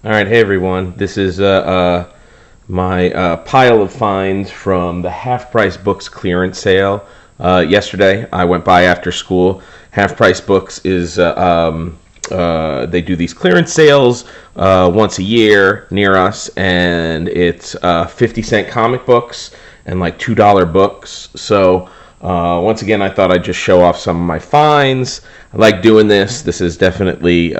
All right, hey everyone. This is my pile of finds from the Half Price Books clearance sale. Yesterday, I went by after school. Half Price Books is they do these clearance sales once a year near us, and it's 50-cent comic books and like $2 books. So once again, I thought I'd just show off some of my finds. I like doing this. This is definitely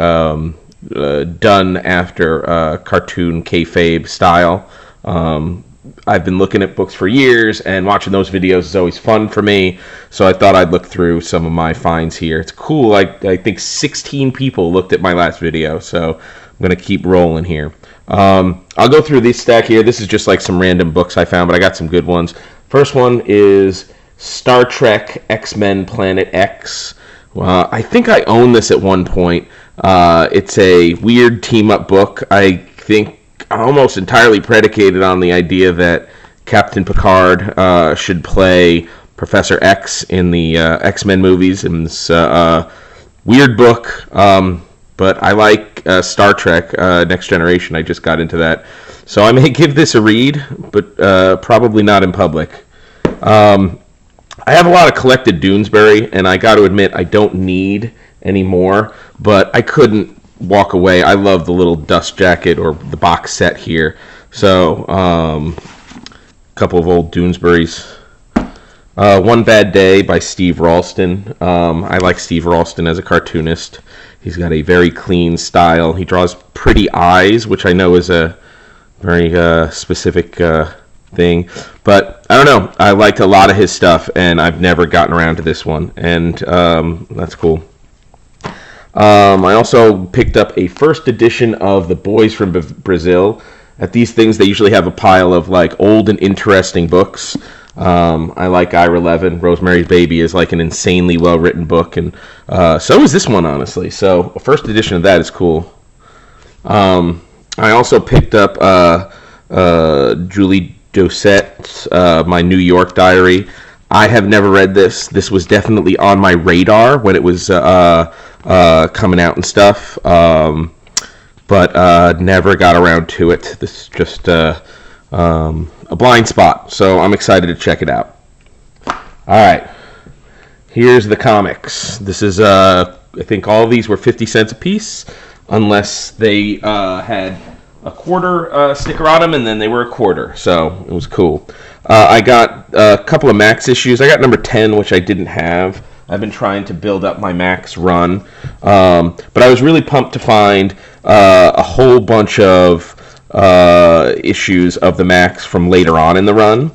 done after cartoon kayfabe style. I've been looking at books for years, and watching those videos is always fun for me. So I thought I'd look through some of my finds here. It's cool. I think 16 people looked at my last video, so I'm going to keep rolling here. I'll go through this stack here. This is just like some random books I found, but I got some good ones. First one is Star Trek X-Men Planet X. I think I owned this at one point. It's a weird team-up book. I think almost entirely predicated on the idea that Captain Picard should play Professor X in the X-Men movies. And it's a weird book, but I like Star Trek Next Generation. I just got into that. So I may give this a read, but probably not in public. I have a lot of collected Doonesbury, and I got to admit I don't need any more, but I couldn't walk away. I love the little dust jacket or the box set here. So, a couple of old Doonesburys. One Bad Day by Steve Ralston. I like Steve Ralston as a cartoonist. He's got a very clean style. He draws pretty eyes, which I know is a very specific thing, but I don't know. I liked a lot of his stuff, and I've never gotten around to this one, and that's cool. I also picked up a first edition of The Boys from Brazil. At these things, they usually have a pile of like old and interesting books. I like Ira Levin. Rosemary's Baby is like an insanely well-written book, and so is this one, honestly. So a first edition of that is cool. I also picked up Julie Doucet's My New York Diary. I have never read this. This was definitely on my radar when it was coming out and stuff, but never got around to it. This is just a blind spot, so I'm excited to check it out. All right, here's the comics. This is, I think all of these were 50 cents a piece, unless they had a quarter sticker on them, and then they were a quarter, so it was cool. I got a couple of Max issues. I got number 10, which I didn't have. I've been trying to build up my Max run, but I was really pumped to find a whole bunch of issues of the Max from later on in the run.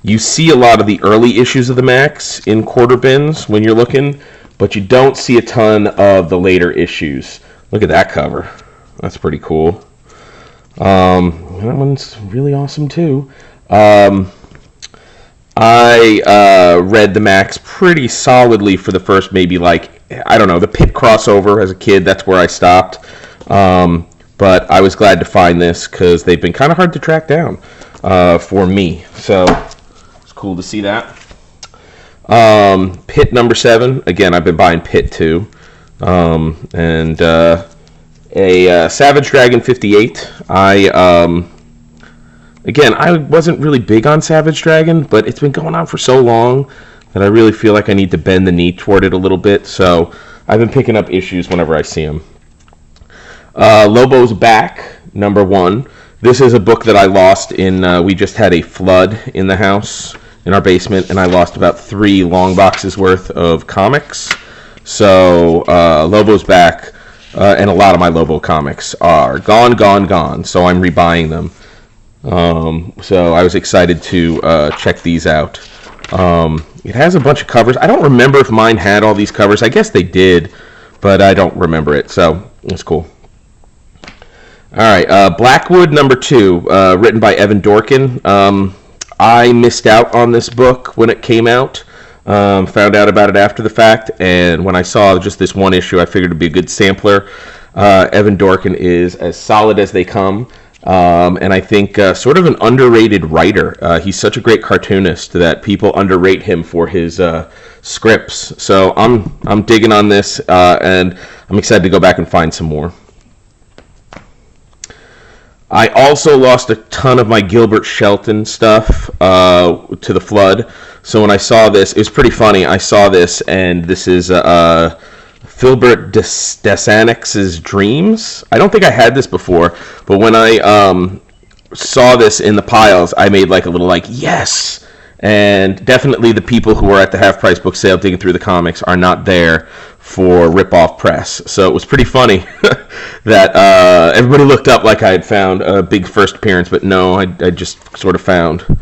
You see a lot of the early issues of the Max in quarter bins when you're looking, but you don't see a ton of the later issues. Look at that cover. That's pretty cool. That one's really awesome too. I read the Max pretty solidly for the first maybe like, I don't know, the Pit crossover as a kid. That's where I stopped. But I was glad to find this because they've been kind of hard to track down for me. So it's cool to see that. Pit number 7. Again, I've been buying Pit too. And a Savage Dragon 58. Again, I wasn't really big on Savage Dragon, but it's been going on for so long that I really feel like I need to bend the knee toward it a little bit. So I've been picking up issues whenever I see them. Lobo's Back, number 1. This is a book that I lost in, we just had a flood in the house, in our basement, and I lost about 3 long boxes worth of comics. So Lobo's Back, and a lot of my Lobo comics are gone, so I'm rebuying them. So I was excited to check these out. It has a bunch of covers. I don't remember if mine had all these covers. I guess they did, but I don't remember it, so it's cool. All right, Blackwood number 2, written by Evan Dorkin. I missed out on this book when it came out. Found out about it after the fact, and when I saw just this one issue, I figured it'd be a good sampler. Evan Dorkin is as solid as they come. And I think sort of an underrated writer. He's such a great cartoonist that people underrate him for his scripts. So I'm digging on this, and I'm excited to go back and find some more. I also lost a ton of my Gilbert Shelton stuff to the flood. So when I saw this, it was pretty funny. I saw this, and this is Philbert Desanix's Dreams. I don't think I had this before, but when I saw this in the piles, I made like a little like, yes! And definitely the people who were at the half-price book sale digging through the comics are not there for Rip-Off Press. So it was pretty funny that everybody looked up like I had found a big first appearance, but no, I just sort of found a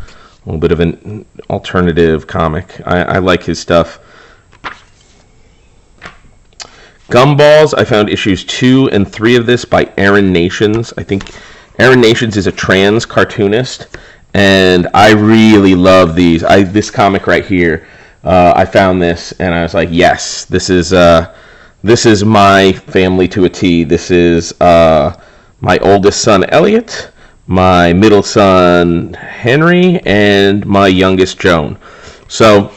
little bit of an alternative comic. I like his stuff. Gumballs, I found issues 2 and 3 of this by Aaron Nations. I think Aaron Nations is a trans cartoonist, and I really love these. This comic right here, I found this, and I was like, yes, this is my family to a T. This is my oldest son, Elliot, my middle son, Henry, and my youngest, Joan. So,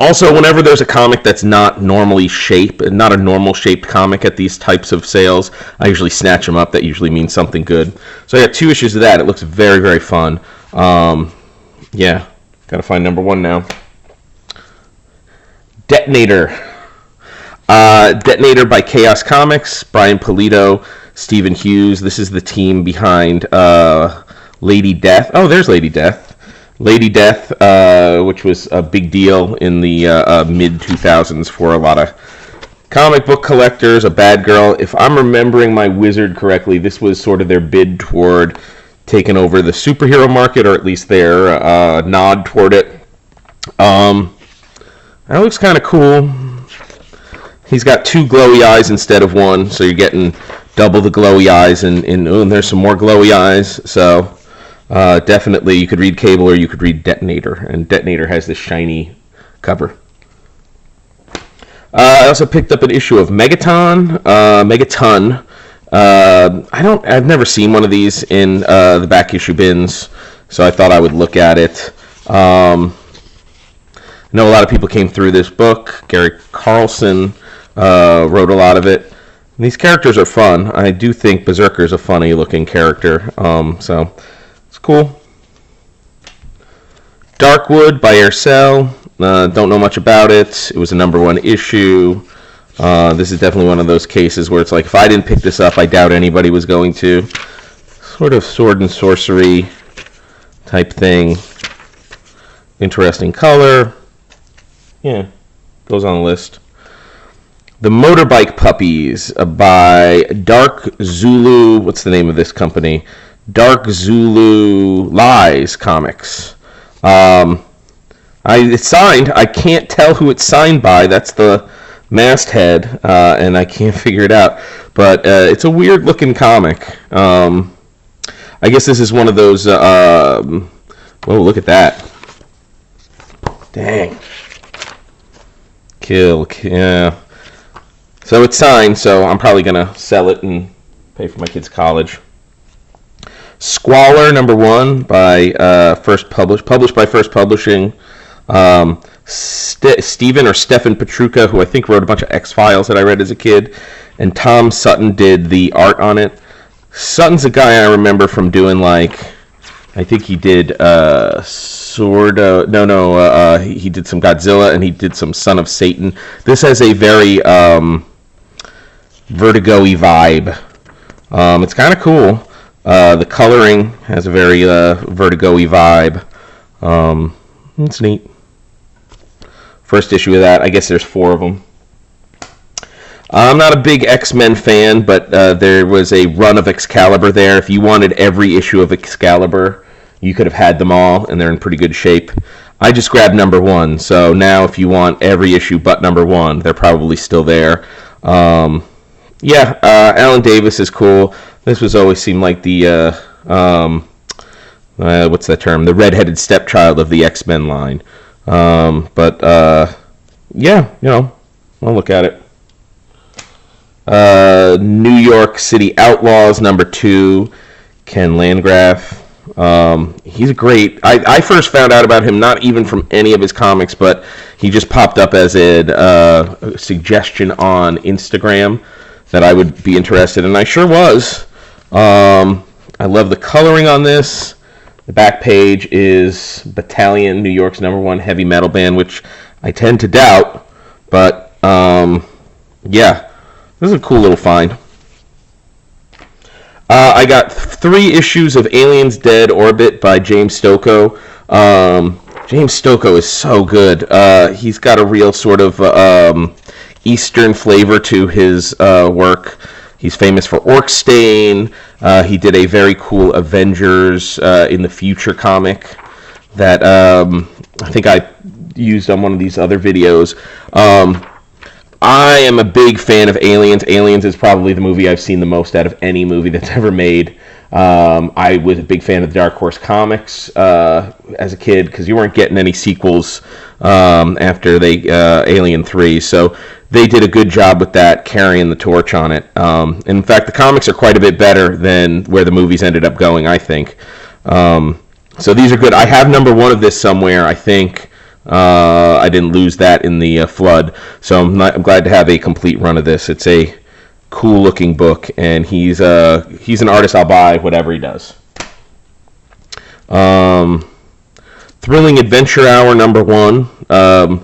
also, whenever there's a comic that's not normally shaped, not a normal shaped comic at these types of sales, I usually snatch them up. That usually means something good. So I got 2 issues of that. It looks very, very fun. Yeah, gotta find number 1 now. Detonator. Detonator by Chaos Comics, Brian Pulido, Stephen Hughes. This is the team behind Lady Death. Oh, there's Lady Death. Lady Death, which was a big deal in the mid-2000s for a lot of comic book collectors. A Bad Girl. If I'm remembering my Wizard correctly, this was sort of their bid toward taking over the superhero market, or at least their nod toward it. That looks kind of cool. He's got 2 glowy eyes instead of 1, so you're getting double the glowy eyes, and there's some more glowy eyes, so... definitely, you could read Cable or you could read Detonator, and Detonator has this shiny cover. I also picked up an issue of Megaton. I've never seen one of these in the back issue bins, so I thought I would look at it. I know a lot of people came through this book. Gary Carlson wrote a lot of it. And these characters are fun. I do think Berserker is a funny looking character, so it's cool. Darkwood by Aircel. Don't know much about it. It was a number 1 issue. This is definitely one of those cases where it's like, if I didn't pick this up, I doubt anybody was going to. Sort of sword and sorcery type thing. Interesting color. Yeah, goes on the list. The Motorbike Puppies by Dark Zulu. What's the name of this company? Dark Zulu Lies Comics. It's signed. I can't tell who it's signed by. That's the masthead, and I can't figure it out. But it's a weird-looking comic. I guess this is one of those... whoa, look at that. Dang. Yeah. So it's signed, so I'm probably going to sell it and pay for my kids' college. Squalor #1 by published by First Publishing. Stephen Petrucca, who I think wrote a bunch of X-Files that I read as a kid, and Tom Sutton did the art on it. Sutton's a guy I remember from doing, like, I think he did he did some Godzilla, and he did some Son of Satan. This has a very Vertigo-y vibe. It's kind of cool. The coloring has a very Vertigo-y vibe. It's neat. First issue of that. I guess there's 4 of them. I'm not a big X-Men fan, but there was a run of Excalibur there. If you wanted every issue of Excalibur, you could have had them all, and they're in pretty good shape. I just grabbed #1, so now if you want every issue but #1, they're probably still there. Alan Davis is cool. This was always seemed like the, what's that term? The redheaded stepchild of the X-Men line. I'll look at it. New York City Outlaws #2, Ken Landgraf. He's great. I first found out about him not even from any of his comics, but he just popped up as a suggestion on Instagram that I would be interested in. I sure was. I love the coloring on this. The back page is Battalion, New York's #1 heavy metal band, which I tend to doubt, but yeah, this is a cool little find. I got 3 issues of Aliens Dead Orbit by James Stokoe. James Stokoe is so good. He's got a real sort of Eastern flavor to his work. He's famous for Orc Stain. He did a very cool Avengers in the Future comic that I think I used on one of these other videos. I am a big fan of Aliens. Aliens is probably the movie I've seen the most out of any movie that's ever made. I was a big fan of the Dark Horse comics as a kid because you weren't getting any sequels after Alien 3. So they did a good job with that, carrying the torch on it. In fact, the comics are quite a bit better than where the movies ended up going, I think. So these are good. I have #1 of this somewhere, I think. I didn't lose that in the flood. So I'm glad to have a complete run of this. It's a cool looking book, and he's an artist I'll buy whatever he does. Thrilling Adventure Hour #1.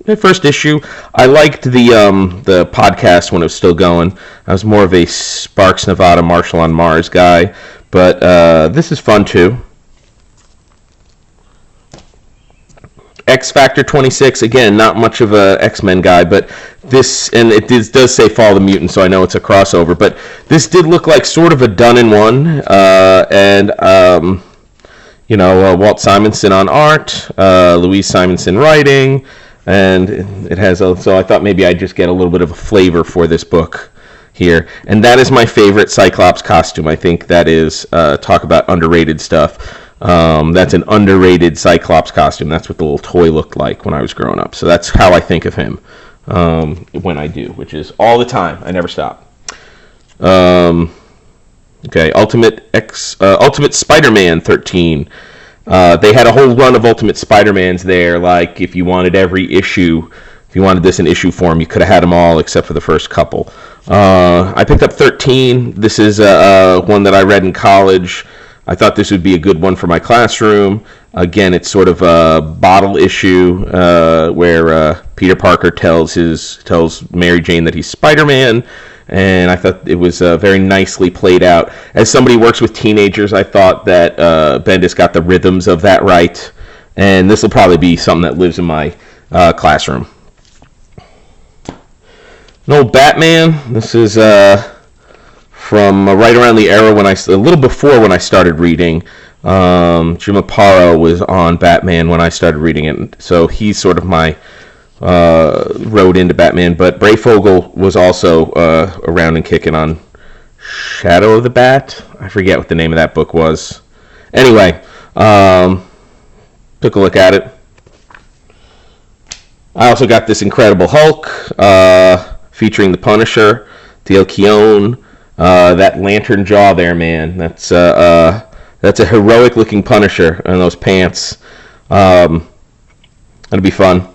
The first issue. I liked the podcast when it was still going. I was more of a Sparks Nevada, Marshall on Mars guy, but this is fun too. X Factor 26, again, not much of a X-Men guy, but this, and it does say Fall of the Mutant, so I know it's a crossover, but this did look like sort of a done-in-one, Walt Simonson on art, Louise Simonson writing, and it has, so I thought maybe I'd just get a little bit of a flavor for this book here, and that is my favorite Cyclops costume. I think that is, talk about underrated stuff. That's an underrated Cyclops costume. That's what the little toy looked like when I was growing up. So that's how I think of him when I do, which is all the time. I never stop. Okay, Ultimate Spider-Man 13. They had a whole run of Ultimate Spider-Mans there. Like if you wanted every issue, if you wanted this in issue form, you could have had them all except for the first couple. I picked up 13. This is one that I read in college. I thought this would be a good one for my classroom. Again, it's sort of a bottle issue where Peter Parker tells Mary Jane that he's Spider-Man, and I thought it was very nicely played out. As somebody who works with teenagers, I thought that Bendis got the rhythms of that right, and this will probably be something that lives in my classroom. An old Batman. This is from right around the era a little before when I started reading. Jim Aparo was on Batman when I started reading it, so he's sort of my road into Batman. But Breyfogle was also around and kicking on Shadow of the Bat. I forget what the name of that book was. Anyway, took a look at it. I also got this Incredible Hulk featuring the Punisher, Dale Keown. That lantern jaw there, man. That's a heroic looking Punisher in those pants. That'll be fun.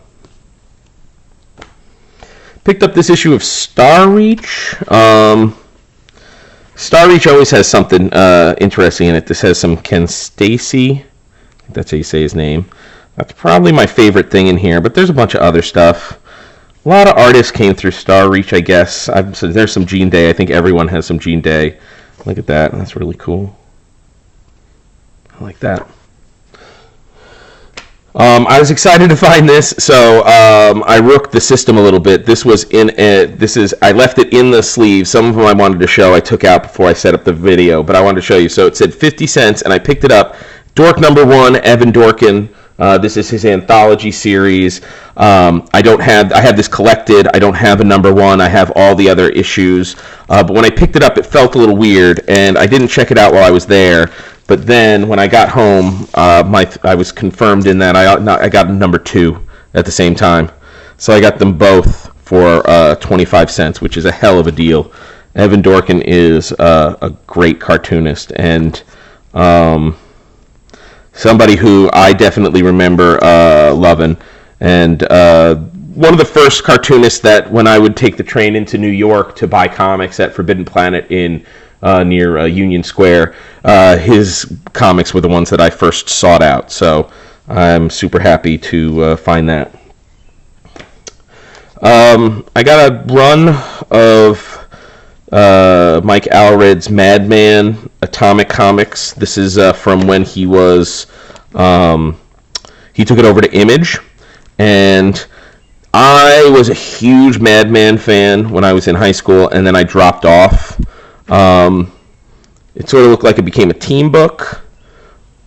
Picked up this issue of Starreach. Starreach always has something interesting in it. This has some Ken Stacy. I think that's how you say his name. That's probably my favorite thing in here, but there's a bunch of other stuff. A lot of artists came through Starreach, I guess. So there's some Gene Day. I think everyone has some Gene Day. Look at that. That's really cool. I like that. I was excited to find this, so I rooked the system a little bit. This was I left it in the sleeve. Some of them I wanted to show. I took out before I set up the video, but I wanted to show you. So it said 50 cents, and I picked it up. Dork #1, Evan Dorkin. This is his anthology series. I have this collected. I don't have a #1. I have all the other issues. But when I picked it up, it felt a little weird, and I didn't check it out while I was there. But then when I got home, I was confirmed in that I got #2 at the same time. So I got them both for 25 cents, which is a hell of a deal. Evan Dorkin is a great cartoonist, and somebody who I definitely remember loving, and one of the first cartoonists that when I would take the train into New York to buy comics at Forbidden Planet in near Union Square. His comics were the ones that I first sought out, so I'm super happy to find that. I got a run of Mike Allred's Madman Atomic Comics. This is from when he was he took it over to Image, and I was a huge Madman fan when I was in high school, and then I dropped off. It sort of looked like it became a team book,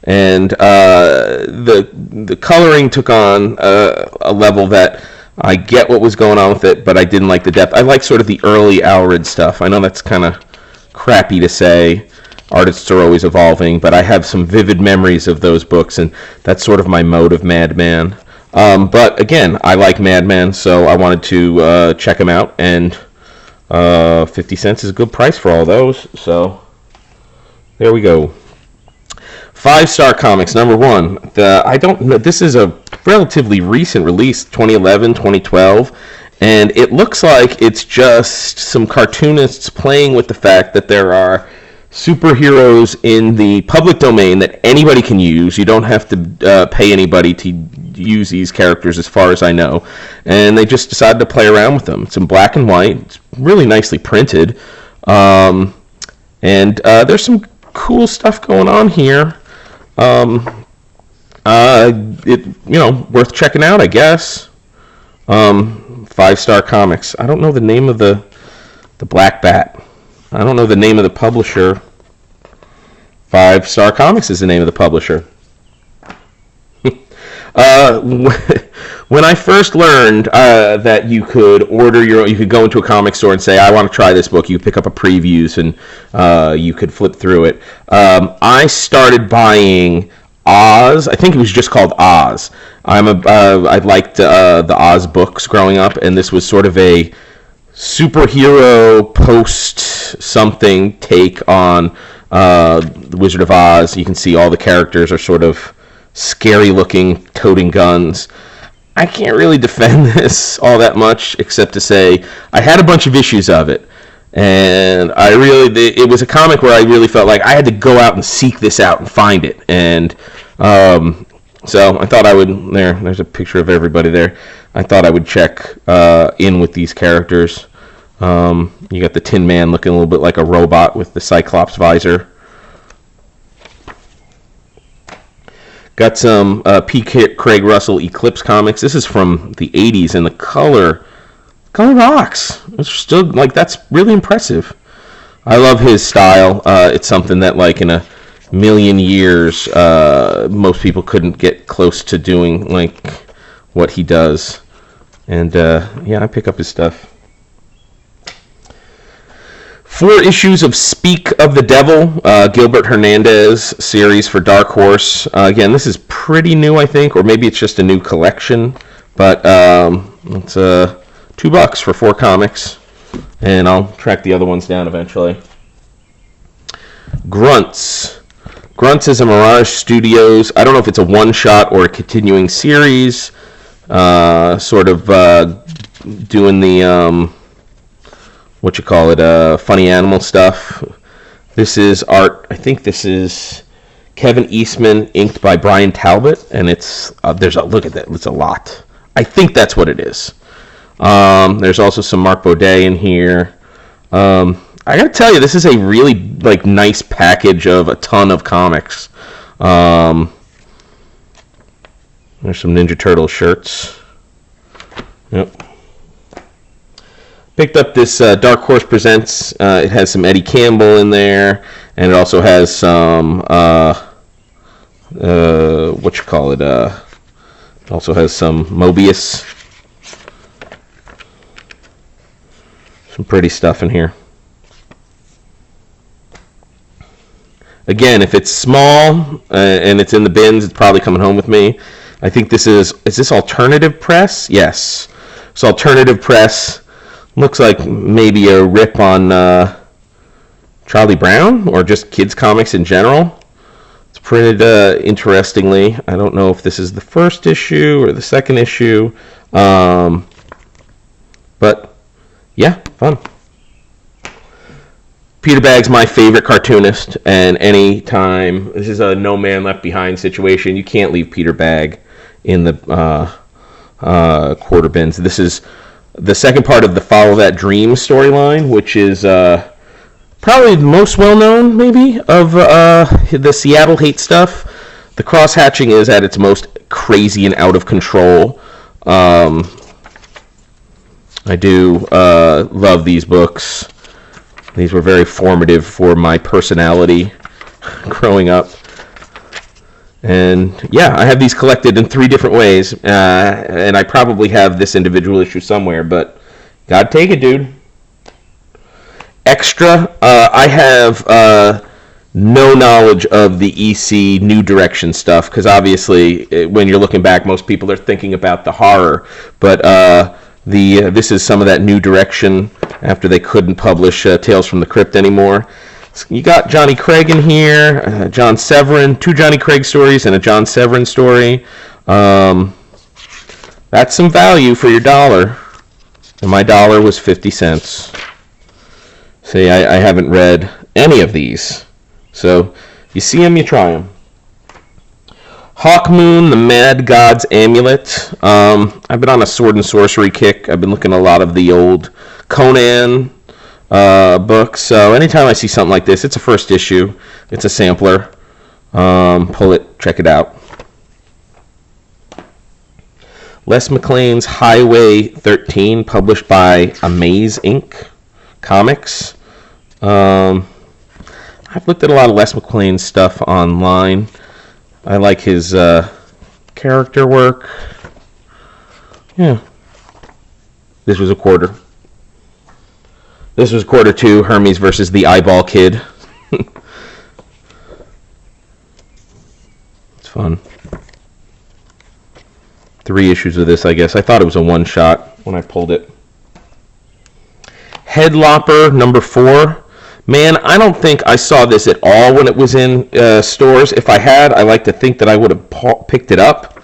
and the coloring took on a level that I get what was going on with it, but I didn't like the depth. I like sort of the early Allred stuff. I know that's kind of crappy to say. Artists are always evolving, but I have some vivid memories of those books, and that's sort of my mode of Madman. But again, I like Madman, so I wanted to check them out, and 50 cents is a good price for all those. So there we go. 5-Star Comics, number 1. I don't know. This is a relatively recent release, 2011, 2012, and it looks like it's just some cartoonists playing with the fact that there are superheroes in the public domain that anybody can use. You don't have to pay anybody to use these characters, as far as I know, and they just decided to play around with them. It's in black and white. It's really nicely printed, and there's some cool stuff going on here. Worth checking out, I guess. 5-Star Comics. I don't know the name of the Black Bat. I don't know the name of the publisher. 5-Star Comics is the name of the publisher. When I first learned that you could you could go into a comic store and say, I want to try this book. You pick up a previews and you could flip through it. I started buying Oz. I think it was just called Oz. I liked the Oz books growing up, and this was sort of a superhero post something take on the Wizard of Oz. You can see all the characters are sort of scary looking, toting guns. I can't really defend this all that much, except to say I had a bunch of issues of it, and it was a comic where I really felt like I had to go out and seek this out and find it, and so I thought I would. There's a picture of everybody there. I thought I would check in with these characters. You got the Tin Man looking a little bit like a robot with the Cyclops visor. Got some P. Craig Russell Eclipse comics. This is from the 80s, and the color rocks. It's still, that's really impressive. I love his style. It's something that, in a million years, most people couldn't get close to doing, what he does. And, I pick up his stuff. 4 issues of Speak of the Devil, Gilbert Hernandez series for Dark Horse. Again, this is pretty new, I think, or maybe it's just a new collection. But it's $2 for 4 comics, and I'll track the other ones down eventually. Grunts. Grunts is a Mirage Studios. I don't know if it's a one-shot or a continuing series. Sort of doing the funny animal stuff. This is art. I think this is Kevin Eastman, inked by Brian Talbot, and look at that. It's a lot. I think that's what it is. There's also some Mark Baudet in here. I gotta tell you, this is a really nice package of a ton of comics. There's some Ninja Turtle shirts. Yep. Picked up this Dark Horse Presents. It has some Eddie Campbell in there, and it also has some it also has some Mobius. Some pretty stuff in here. Again, if it's small and it's in the bins, it's probably coming home with me. I think this is this Alternative Press? Yes. So Alternative Press looks like maybe a rip on Charlie Brown or just kids comics in general. It's printed interestingly. I don't know if this is the first issue or the second issue. But yeah, fun. Peter Bag's my favorite cartoonist, and anytime this is a No Man Left Behind situation, you can't leave Peter Bag in the quarter bins. This is the second part of the Follow That Dream storyline, which is probably the most well-known, maybe, of the Seattle hate stuff. The cross-hatching is at its most crazy and out of control. I do love these books. These were very formative for my personality growing up. And yeah, I have these collected in 3 different ways, and I probably have this individual issue somewhere, but gotta take it, dude. Extra, I have no knowledge of the EC New Direction stuff, because obviously when you're looking back, most people are thinking about the horror, but this is some of that New Direction after they couldn't publish Tales from the Crypt anymore. You got Johnny Craig in here, John Severin, 2 Johnny Craig stories and a John Severin story. That's some value for your dollar. And my dollar was 50 cents. See, I haven't read any of these. So, you see them, you try them. Hawkmoon, the Mad God's Amulet. I've been on a sword and sorcery kick. I've been looking at a lot of the old Conan books. So anytime I see something like this, it's a first issue. It's a sampler. Pull it, check it out. Les McLean's Highway 13, published by Amaze Inc. Comics. I've looked at a lot of Les McLean stuff online. I like his character work. Yeah. This was a quarter. This was quarter 2, Hermes versus the Eyeball Kid. It's fun. 3 issues of this, I guess. I thought it was a one-shot when I pulled it. Headlopper number 4. Man, I don't think I saw this at all when it was in stores. If I had, I like to think that I would have picked it up.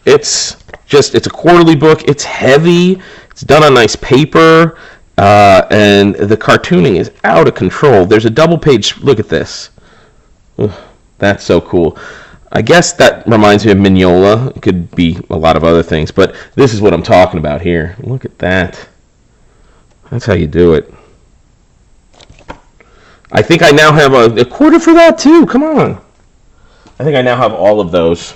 It's a quarterly book. It's heavy. It's done on nice paper. And the cartooning is out of control. There's a double page. Look at this. Ugh, that's so cool. I guess that reminds me of Mignola. It could be a lot of other things, but this is what I'm talking about here. Look at that. That's how you do it. I think I now have a quarter for that too. Come on. I think I now have all of those.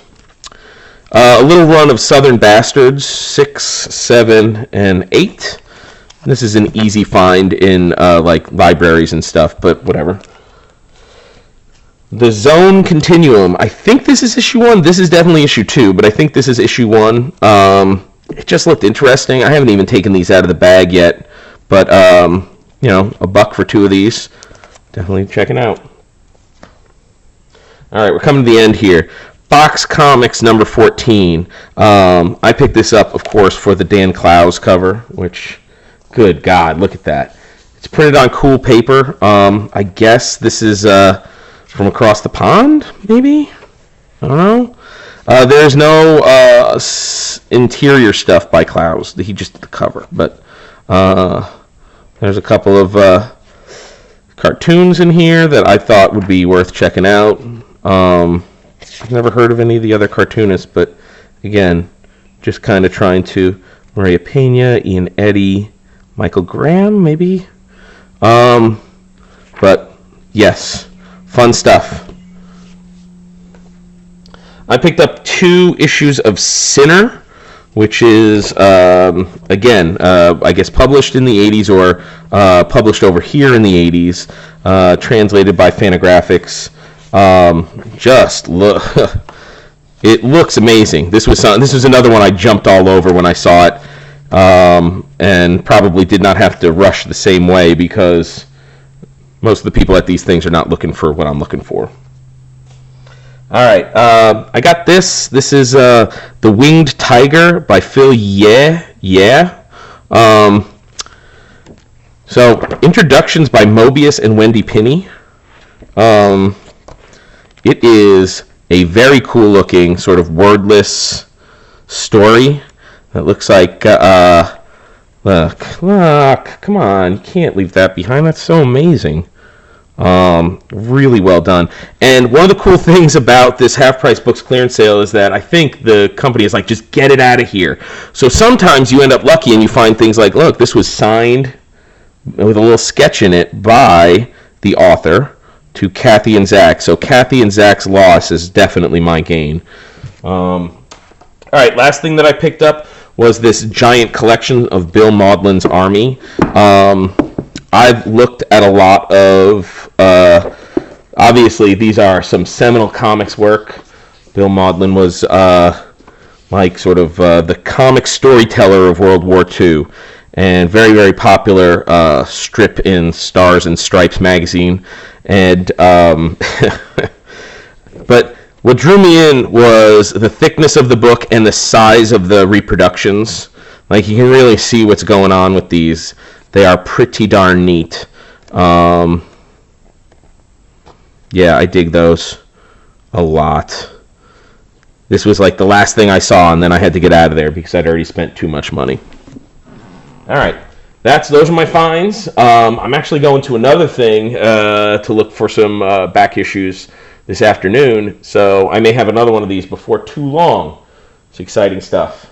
A little run of Southern Bastards, 6, 7, and 8. This is an easy find in like libraries and stuff, but whatever. The Zone Continuum. I think this is issue 1. This is definitely issue 2, but I think this is issue 1. It just looked interesting. I haven't even taken these out of the bag yet, but you know, $1 for 2 of these. Definitely checking out. All right, we're coming to the end here. Box Comics number 14. I picked this up, of course, for the Dan Clowes cover, which, good God, look at that. It's printed on cool paper. I guess this is from across the pond, maybe? I don't know. There's no interior stuff by Clowes. He just did the cover. But there's a couple of cartoons in here that I thought would be worth checking out. I've never heard of any of the other cartoonists, but again, just kind of trying to... Maria Pena, Ian Eddy, Michael Graham, maybe? But, yes, fun stuff. I picked up 2 issues of Sinner, which is, again, I guess published in the 80s or published over here in the 80s, translated by Fantagraphics. Just look, it looks amazing. This was another one I jumped all over when I saw it, and probably did not have to rush the same way because most of the people at these things are not looking for what I'm looking for. All right, I got this. This is The Winged Tiger by Phil Yeah. So, introductions by Mobius and Wendy Pinney. It is a very cool looking sort of wordless story that looks like Look, come on. You can't leave that behind. That's so amazing. Really well done. And one of the cool things about this Half Price Books clearance sale is that I think the company is like, just get it out of here. So sometimes you end up lucky and you find things like, look, this was signed with a little sketch in it by the author to Kathy and Zach. So Kathy and Zach's loss is definitely my gain. All right, last thing that I picked up was this giant collection of Bill Maudlin's Army. I've looked at a lot of, obviously these are some seminal comics work. Bill Maudlin was like sort of the comic storyteller of World War II, and very, very popular strip in Stars and Stripes magazine. And but what drew me in was the thickness of the book and the size of the reproductions. Like, you can really see what's going on with these. They are pretty darn neat. Yeah, I dig those a lot. This was like the last thing I saw, and then I had to get out of there because I'd already spent too much money. All right, those are my finds. I'm actually going to another thing to look for some back issues this afternoon, so I may have another one of these before too long. It's exciting stuff.